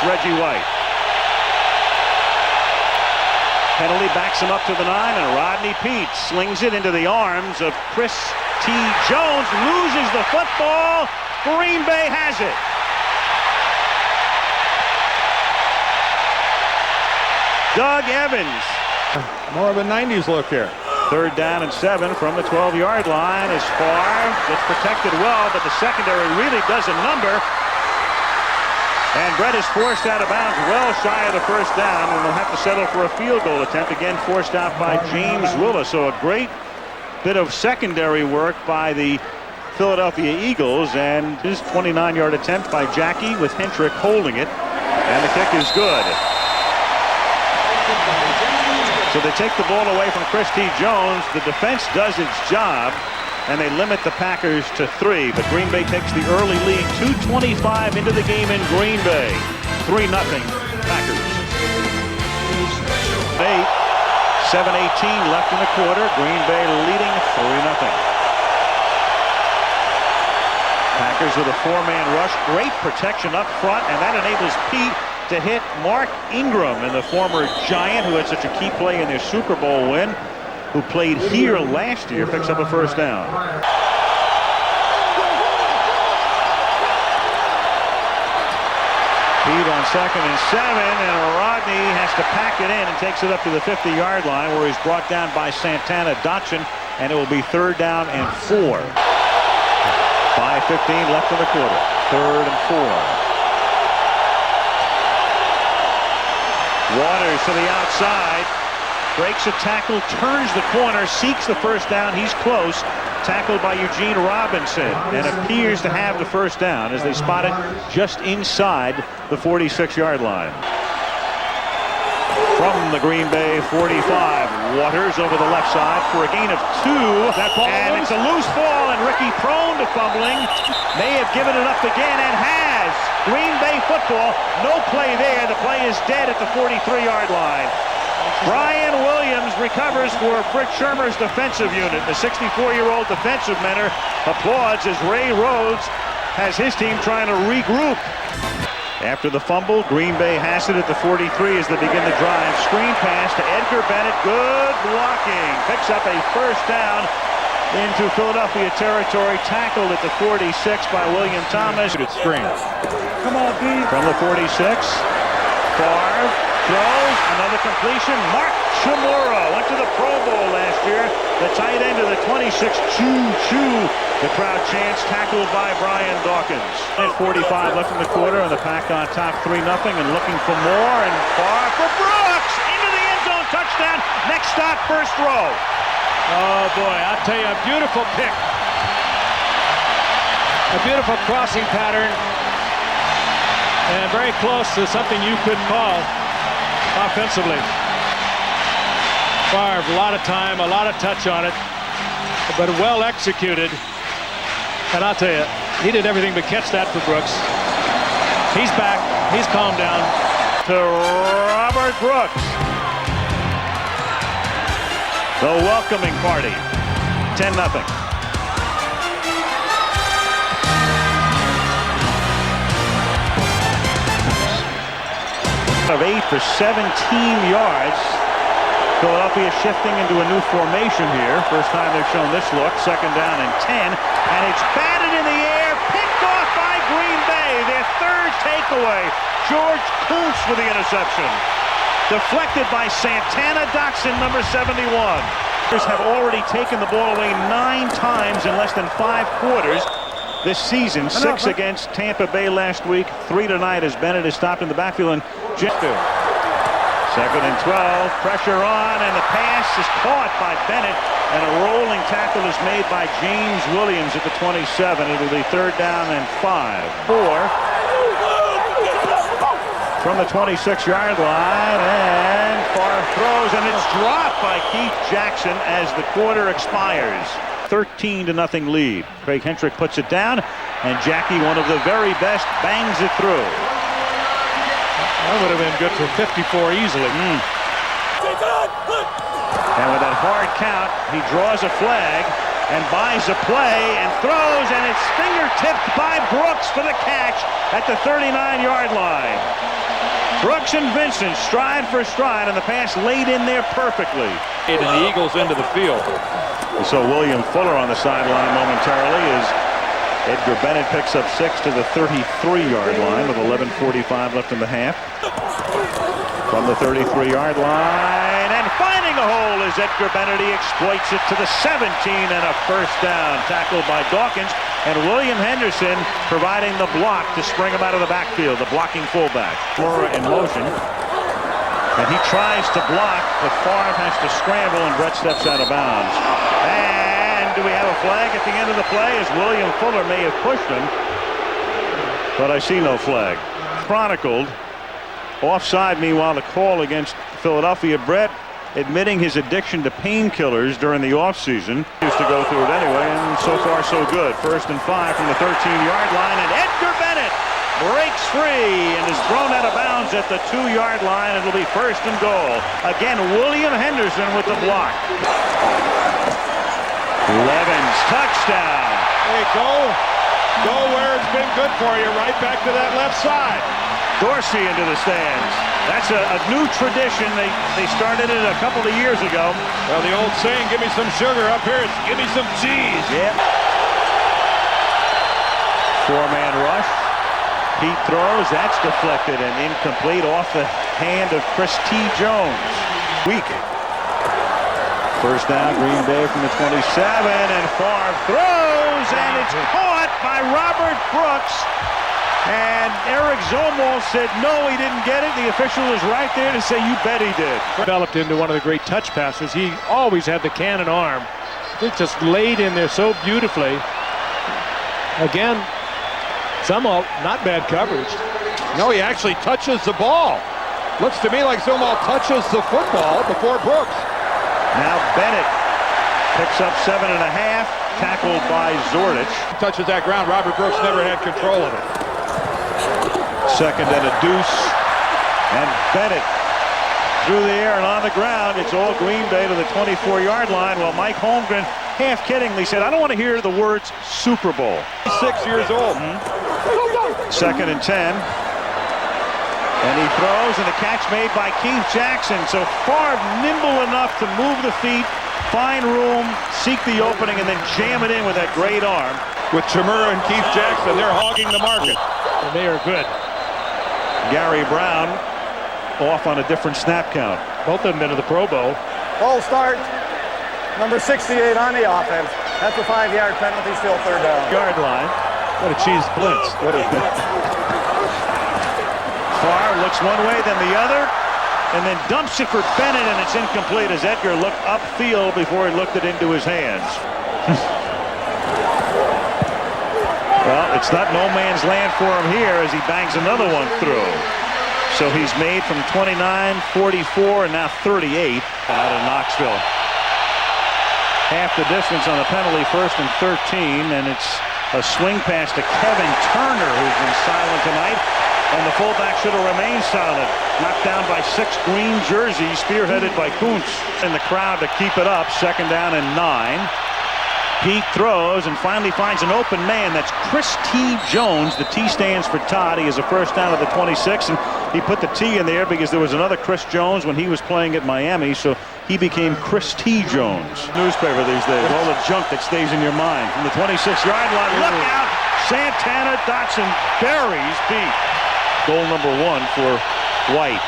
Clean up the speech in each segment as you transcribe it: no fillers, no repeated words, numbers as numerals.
Reggie White. Penalty backs him up to the 9, and Rodney Peete slings it into the arms of Chris T. Jones, loses the football. Green Bay has it. Doug Evans. More of a 90s look here. 3rd down and 7 from the 12-yard line is far. Gets protected well, but the secondary really does a number. And Brett is forced out of bounds well shy of the 1st down, and they'll have to settle for a field goal attempt. Again, forced out by James Willis. So a great bit of secondary work by the Philadelphia Eagles, and his 29-yard attempt by Jackie with Hentrick holding it. And the kick is good. So they take the ball away from Chris T. Jones. The defense does its job, and they limit the Packers to 3. But Green Bay takes the early lead. 2:25 into the game in Green Bay. 3-0 Packers. 7:18 left in the quarter. Green Bay leading 3-0. Packers with a 4-man rush. Great protection up front, and that enables Pete to hit Mark Ingram, and the former Giant who had such a key play in their Super Bowl win, who played here last year, picks up a 1st down. Pete on 2nd and 7, and Rodney has to pack it in and takes it up to the 50-yard line, where he's brought down by Santana Dotson, and it will be 3rd down and 4. 5:15 left in the quarter. 3rd and 4. Waters to the outside, breaks a tackle, turns the corner, seeks the 1st down. He's close. Tackled by Eugene Robinson, and appears to have the 1st down as they spot it just inside the 46-yard line. From the Green Bay 45, Waters over the left side for a gain of 2. And it's a loose ball, and Ricky, prone to fumbling, may have given it up again, and has. Green Bay football, no play there. The play is dead at the 43-yard line. Brian Williams recovers for Fritz Shermer's defensive unit. The 64-year-old defensive mentor applauds as Ray Rhodes has his team trying to regroup. After the fumble, Green Bay has it at the 43 as they begin the drive. Screen pass to Edgar Bennett. Good blocking. Picks up a 1st down into Philadelphia territory. Tackled at the 46 by William Thomas. Good screen. Come on, Pete. From the 46. Favre throws. Another completion. Mark Chmura went to the Pro Bowl last year. The tight end of the 26. Choo-choo. The crowd chants, tackled by Brian Dawkins. At 45 left in the quarter, and the Pack on top 3-0 and looking for more, and far for Brooks into the end zone, touchdown. Next stop, 1st row. Oh boy, I'll tell you, a beautiful pick. A beautiful crossing pattern, and very close to something you could call offensively. Favre, a lot of time, a lot of touch on it, but well executed. And I'll tell you, he did everything but catch that for Brooks. He's back. He's calmed down. To Robert Brooks. The welcoming party. 10-0. Of 8 for 17 yards. Philadelphia shifting into a new formation here. First time they've shown this look. 2nd down and 10. And it's batted in the air. Picked off by Green Bay. Their 3rd takeaway. George Kuntz with the interception. Deflected by Santana Dotson, number 71. Have already taken the ball away 9 times in less than 5 quarters this season. 6 against Tampa Bay last week. 3 tonight as Bennett is stopped in the backfield. And 2nd and 12, pressure on, and the pass is caught by Bennett, and a rolling tackle is made by James Williams at the 27. It'll be 3rd down and 5. 4 from the 26-yard line, and Favre throws, and it's dropped by Keith Jackson as the quarter expires. 13-0 lead. Craig Hentrick puts it down, and Jackie, one of the very best, bangs it through. That would have been good for 54 easily. And with that hard count, he draws a flag and buys a play and throws, and it's fingertipped by Brooks for the catch at the 39-yard line. Brooks and Vincent stride for stride, and the pass laid in there perfectly. And the Eagles into the field. So William Fuller on the sideline momentarily as Edgar Bennett picks up 6 to the 33-yard line with 11:45 left in the half. From the 33-yard line and finding a hole as Edgar Bennett exploits it to the 17 and a first down. Tackled by Dawkins, and William Henderson providing the block to spring him out of the backfield, the blocking fullback. Flora in motion, and he tries to block, but Favre has to scramble, and Brett steps out of bounds. And do we have a flag at the end of the play, as William Fuller may have pushed him, but I see no flag. Chronicled offside. Meanwhile, the call against Philadelphia. Brett admitting his addiction to painkillers during the offseason. Used to go through it anyway, and so far so good. 1st and 5 from the 13-yard line, and Edgar Bennett breaks free and is thrown out of bounds at the 2-yard line. It'll be 1st and goal. Again, William Henderson with the block. Levens, touchdown. Hey, go where it's been good for you, right back to that left side. Dorsey into the stands. That's a new tradition. They started it a couple of years ago. Well, the old saying, give me some sugar. Up here, it's give me some cheese. Yeah. 4-man rush. Pete throws. That's deflected and incomplete off the hand of Chris T. Jones. Weak. First down, Green Bay from the 27, and Favre throws, and it's caught by Robert Brooks. And Eric Zomwalt said no, he didn't get it. The official is right there to say you bet he did. Developed into one of the great touch passes. He always had the cannon arm. It just laid in there so beautifully. Again, Zomwalt, not bad coverage. No, he actually touches the ball. Looks to me like Zomwalt touches the football before Brooks. Now Bennett picks up 7.5, tackled by Zordich. Touches that ground. Robert Brooks never had control of it. 2nd and a deuce, and Bennett through the air and on the ground. It's all Green Bay to the 24-yard line. Well, Mike Holmgren half-kiddingly said, I don't want to hear the words Super Bowl. He's 6 years old. 2nd and 10. And he throws, and the catch made by Keith Jackson. So Favre nimble enough to move the feet, find room, seek the opening, and then jam it in with that great arm. With Chimura and Keith Jackson, they're hogging the market. And they are good. Gary Brown off on a different snap count. Both of them been to the Pro Bowl. Full start. Number 68 on the offense. That's a 5-yard penalty, still 3rd down. Yard line. What a cheese blitz. What is that? Favre looks one way, then the other, and then dumps it for Bennett, and it's incomplete as Edgar looked upfield before he looked it into his hands. Well, it's not no man's land for him here as he bangs another one through. So he's made from 29, 44, and now 38 out of Knoxville. Half the distance on the penalty, 1st and 13, and it's a swing pass to Kevin Turner, who's been silent tonight. And the fullback should have remained silent. Knocked down by 6 green jerseys, spearheaded by Kuntz. In the crowd to keep it up. 2nd down and 9. Pete throws and finally finds an open man. That's Chris T. Jones. The T stands for Todd. He is a first down at the 26, and he put the T in there because there was another Chris Jones when he was playing at Miami, so he became Chris T. Jones. Newspaper these days, all the junk that stays in your mind. From the 26-yard line, look out! Santana Dotson buries Pete. Goal number 1 for White.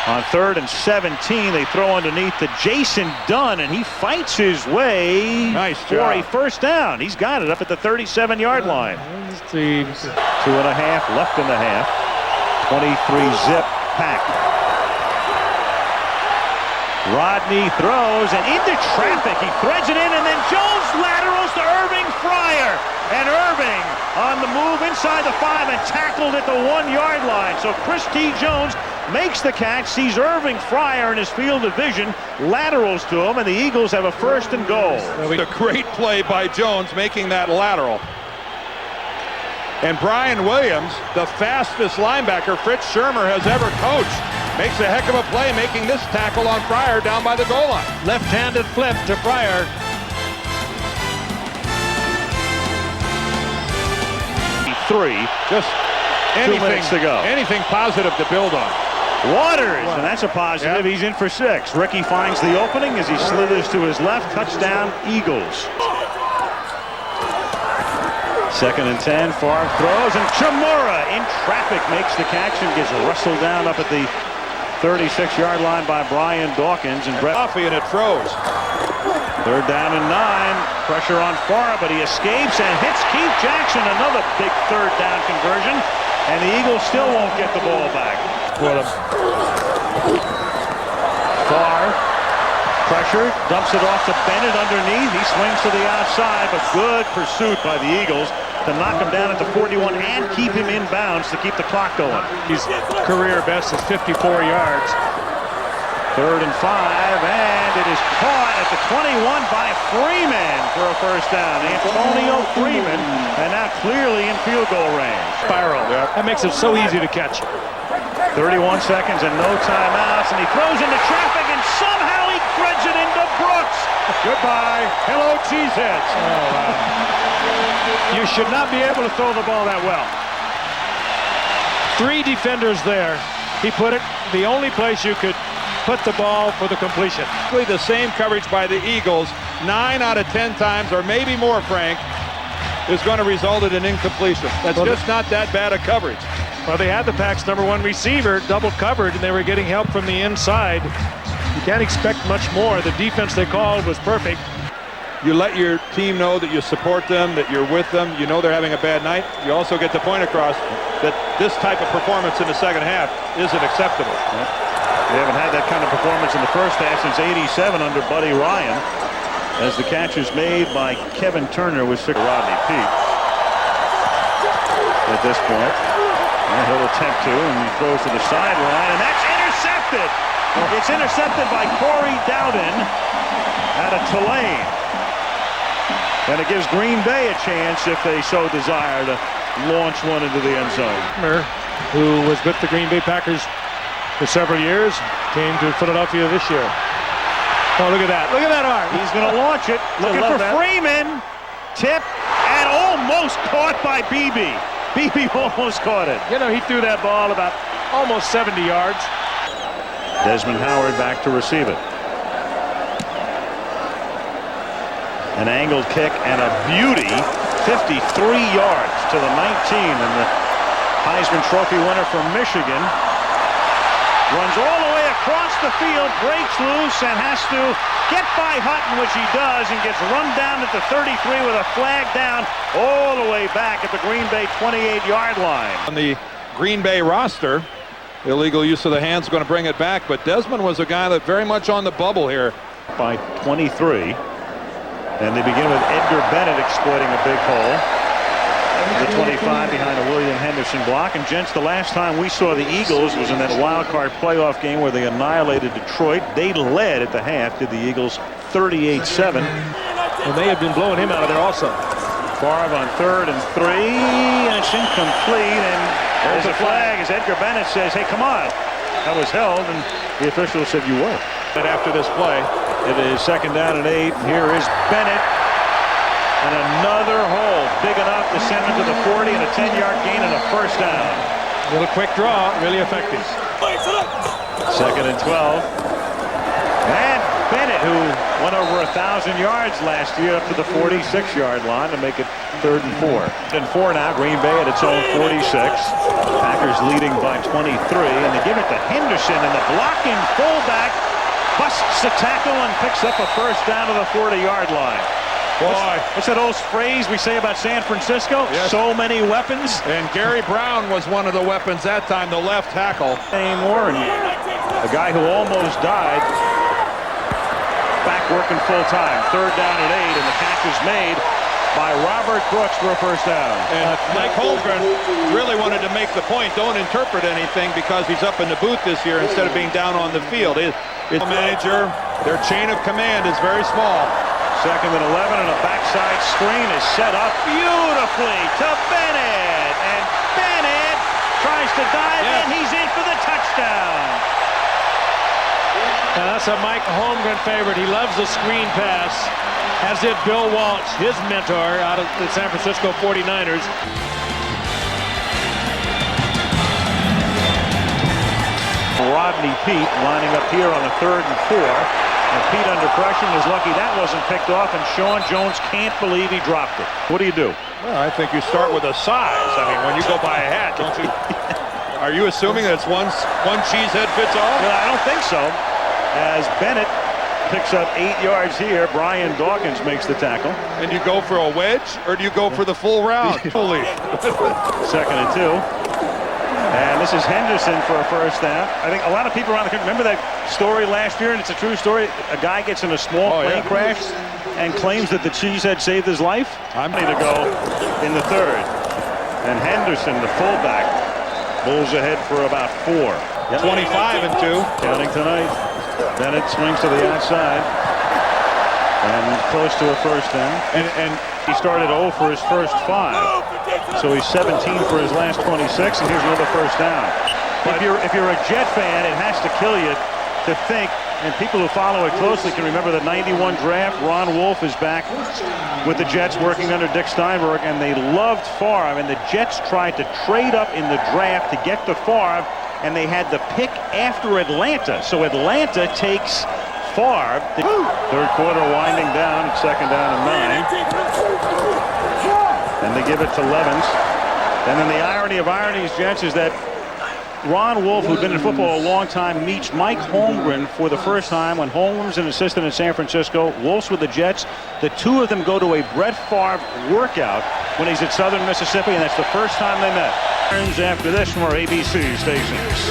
On 3rd and 17, they throw underneath to Jason Dunn, and he fights his way for a first down. He's got it up at the 37-yard line. 2.5 left in the half. 23-zip pack. Rodney throws and into traffic. He threads it in, and then Jones laterals to Irving Fryer. And Irving on the move inside the 5 and tackled at the 1-yard line. So Chris T. Jones makes the catch, sees Irving Fryer in his field of vision, laterals to him, and the Eagles have a 1st and goal. A great play by Jones making that lateral. And Brian Williams, the fastest linebacker Fritz Shermer has ever coached, makes a heck of a play making this tackle on Fryer down by the goal line. Left-handed flip to Fryer. Just 2 minutes to go. Anything positive to build on. Waters, and that's a positive. He's in for 6. Ricky finds the opening as he slithers to his left. Touchdown, Eagles. 2nd and 10. Favre throws, and Chamorro in traffic makes the catch and gets wrestled down up at the 36-yard line by Brian Dawkins. And Brett Coffee, and it froze. 3rd down and 9. Pressure on Favre, but he escapes and hits Keith Jackson. Another big 3rd down conversion, and the Eagles still won't get the ball back. Favre, pressure, dumps it off to Bennett underneath. He swings to the outside, but good pursuit by the Eagles to knock him down at the 41 and keep him in bounds to keep the clock going. His career best is 54 yards. 3rd and 5, and it is caught at the 21 by Freeman for a 1st down. Antonio Freeman, and now clearly in field goal range. Spiral. That makes it so easy to catch. 31 seconds and no timeouts, and he throws into traffic, and somehow he threads it into Brooks. Goodbye. Hello, Cheeseheads. Oh, wow. You should not be able to throw the ball that well. 3 defenders there. He put it the only place you could put the ball for the completion. The same coverage by the Eagles 9 out of 10 times, or maybe more, Frank, is going to result in an incompletion. That's just not that bad a coverage. Well, they had the Pack's #1 receiver double covered, and they were getting help from the inside. You can't expect much more. The defense they called was perfect. You let your team know that you support them, that you're with them. You know they're having a bad night. You also get the point across that this type of performance in the 2nd half isn't acceptable. They haven't had that kind of performance in the 1st half since '87 under Buddy Ryan, as the catch is made by Kevin Turner with Rodney Peete. At this point, he'll attempt to, and he throws to the sideline, and that's intercepted. It's intercepted by Corey Dowden out of Tulane. And it gives Green Bay a chance, if they so desire, to launch one into the end zone. Who was with the Green Bay Packers for several years, came to Philadelphia this year. Oh, look at that. Look at that arm. He's going to launch it. Looking for Freeman. Tip, and almost caught by Beebe. Beebe almost caught it. You know, he threw that ball about almost 70 yards. Desmond Howard back to receive it. An angled kick and a beauty. 53 yards to the 19. And the Heisman Trophy winner from Michigan runs all the way across the field, breaks loose, and has to get by Hutton, which he does, and gets run down at the 33 with a flag down all the way back at the Green Bay 28-yard line. On the Green Bay roster, illegal use of the hands is going to bring it back, but Desmond was a guy that very much on the bubble here. By 23, and they begin with Edgar Bennett exploiting a big hole. The 25 behind a William Henderson block. And gents, the last time we saw the Eagles was in that wild card playoff game where they annihilated Detroit. They led at the half, did the Eagles 38-7. And they had been blowing him out of there also. Favre on 3rd and 3, and it's incomplete, and there's a flag as Edgar Bennett says, hey, come on. That was held, and the official said you were. And after this play, it is 2nd down and 8. Here is Bennett. And another hole big enough to send him to the 40, and a 10-yard gain and a 1st down. A little quick draw, really effective. 2nd and 12. And Bennett, who went over 1,000 yards last year, up to the 46-yard line to make it 3rd and 4. 3rd and 4 now, Green Bay at its own 46. Packers leading by 23, and they give it to Henderson, and the blocking fullback busts a tackle and picks up a 1st down to the 40-yard line. boy. What's that old phrase we say about San Francisco? Yes. So many weapons. And Gary Brown was one of the weapons that time, the left tackle. Anymore, and a guy who almost died back working full time. 3rd down and 8, and the catch is made by Robert Brooks for a 1st down. And Mike Holmgren really wanted to make the point, don't interpret anything because he's up in the booth this year instead of being down on the field. It's manager, their chain of command is very small. 2nd and 11, and a backside screen is set up beautifully to Bennett. And Bennett tries to dive in. He's in for the touchdown. Now that's a Mike Holmgren favorite. He loves the screen pass, as did Bill Walsh, his mentor out of the San Francisco 49ers. Whitney Pete lining up here on a 3rd and 4. And Pete under pressure is lucky that wasn't picked off, and Sean Jones can't believe he dropped it. What do you do? Well, I think you start with a size. I mean, when you go buy a hat, don't you? Are you assuming that it's one cheesehead fits all? Well, I don't think so. As Bennett picks up 8 yards here, Brian Dawkins makes the tackle. And you go for a wedge, or do you go for the full round? Fully. 2nd and 2. And this is Henderson for a first down. I think a lot of people around the country remember that story last year, and it's a true story. A guy gets in a small plane crash and claims that the cheesehead saved his life. I'm ready to go in the 3rd. And Henderson, the fullback, pulls ahead for about 4. 25 and 2. Counting tonight. Bennett swings to the outside. And close to a first down. And he started 0 for his first 5. So he's 17 for his last 26, and here's another first down. But if you're a Jet fan, it has to kill you to think, and people who follow it closely can remember the 91 draft. Ron Wolf is back with the Jets working under Dick Steinberg, and they loved Favre, and the Jets tried to trade up in the draft to get to Favre, and they had the pick after Atlanta. So Atlanta takes Favre. The 3rd quarter winding down. It's 2nd down and 9. And they give it to Levens. And then the irony of ironies, Jets, is that Ron Wolf, who'd been in football a long time, meets Mike Holmgren for the first time when Holmgren's an assistant in San Francisco. Wolf's with the Jets. The two of them go to a Brett Favre workout when he's at Southern Mississippi, and that's the first time they met. Turns after this from our ABC stations.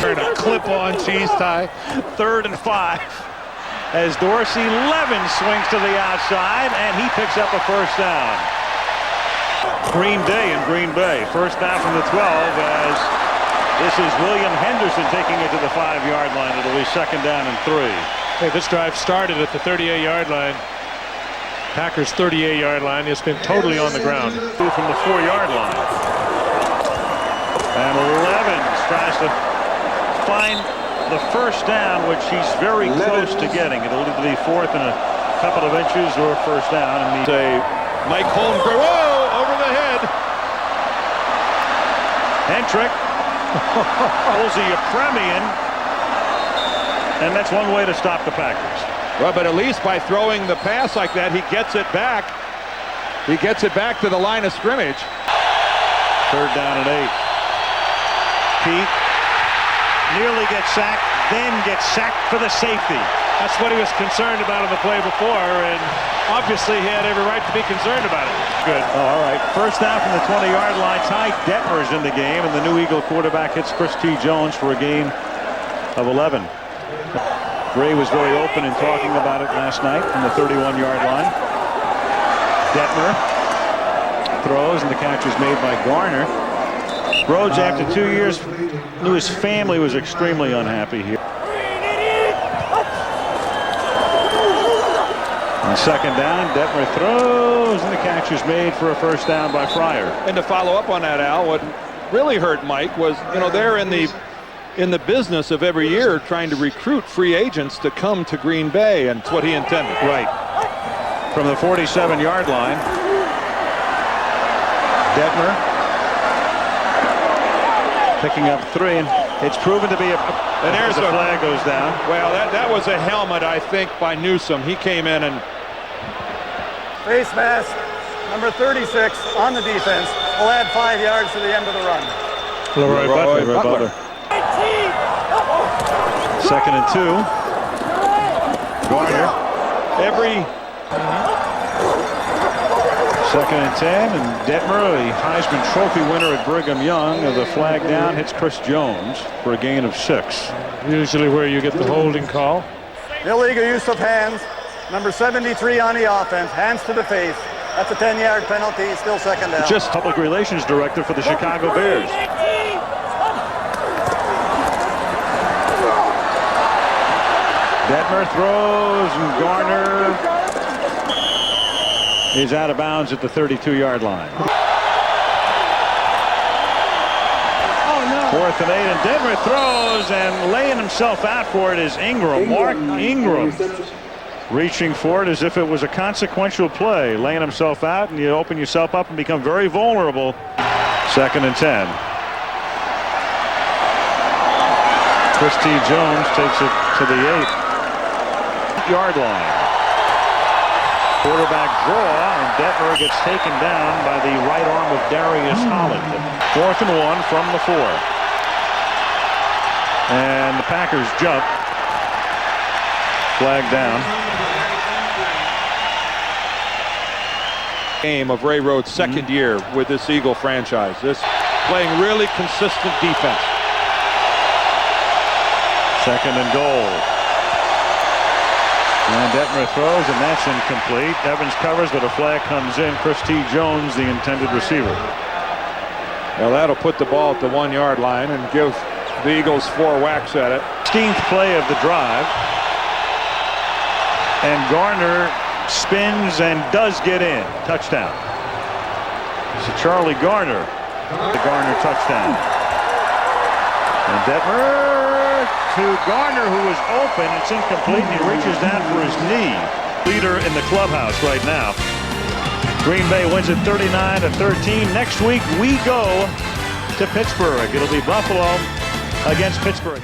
A clip-on cheese tie. 3rd and 5. As Dorsey Levens swings to the outside, and he picks up a first down. Green Day in Green Bay. First down from the 12 as this is William Henderson taking it to the 5-yard line. It'll be 2nd down and 3. Hey, this drive started at the 38-yard line. Packers 38-yard line. It's been totally on the ground. From the 4-yard line. And Levens tries to find the first down, which he's very close to getting. It'll either be 4th and a couple of inches or first down. And say Mike Holmgren, whoa, over the head. Hentrick pulls the Premian, and that's one way to stop the Packers. Well, but at least by throwing the pass like that, he gets it back. He gets it back to the line of scrimmage. 3rd down and 8. Pete nearly gets sacked, then gets sacked for the safety. That's what he was concerned about in the play before, and obviously he had every right to be concerned about it. Good. Oh, all right. First down from the 20-yard line. Ty Detmer's in the game, and the New Eagle quarterback hits Chris T. Jones for a gain of 11. Gray was very open in talking about it last night from the 31-yard line. Detmer throws, and the catch is made by Garner. Rhodes, after 2 years, knew his family was extremely unhappy here. On 2nd down, Detmer throws, and the catch is made for a first down by Fryer. And to follow up on that, Al, what really hurt Mike was, you know, they're in the business of every year trying to recruit free agents to come to Green Bay, and it's what he intended. Right. From the 47-yard line, Detmer picking up 3, and it's proven to be and there's the flag goes down. Well, that was a helmet, I think, by Newsom. He came in and Face mask, number 36 on the defense. Will add 5 yards to the end of the run. Leroy Butler. 2nd and 2. Garner. every 2nd and 10, and Detmer, a Heisman Trophy winner at Brigham Young, the flag down, hits Chris Jones for a gain of 6. Usually where you get the holding call. Illegal use of hands. Number 73 on the offense. Hands to the face. That's a 10-yard penalty. Still 2nd down. Just public relations director for the Chicago Bears. Detmer throws, and Garner is out of bounds at the 32-yard line. 4th and 8, and Detmer throws, and laying himself out for it is Ingram. Mark Ingram reaching for it as if it was a consequential play, laying himself out, and you open yourself up and become very vulnerable. 2nd and 10. Christy Jones takes it to the 8-yard line. Quarterback draw, and Detmer gets taken down by the right arm of Darius Holland. 4th and 1 from the 4. And the Packers jump. Flag down. Game of Ray Rhodes' second year with this Eagle franchise. This playing really consistent defense. 2nd and goal. And Detmer throws, and that's incomplete. Evans covers, but a flag comes in. Christy Jones, the intended receiver. Well, that'll put the ball at the 1-yard line and give the Eagles 4 whacks at it. 16th play of the drive. And Garner spins and does get in. Touchdown. So Charlie Garner, the Garner touchdown. And Detmer to Garner, who is open. It's incomplete, and he reaches down for his knee. Leader in the clubhouse right now. Green Bay wins it 39-13. Next week we go to Pittsburgh. It'll be Buffalo against Pittsburgh.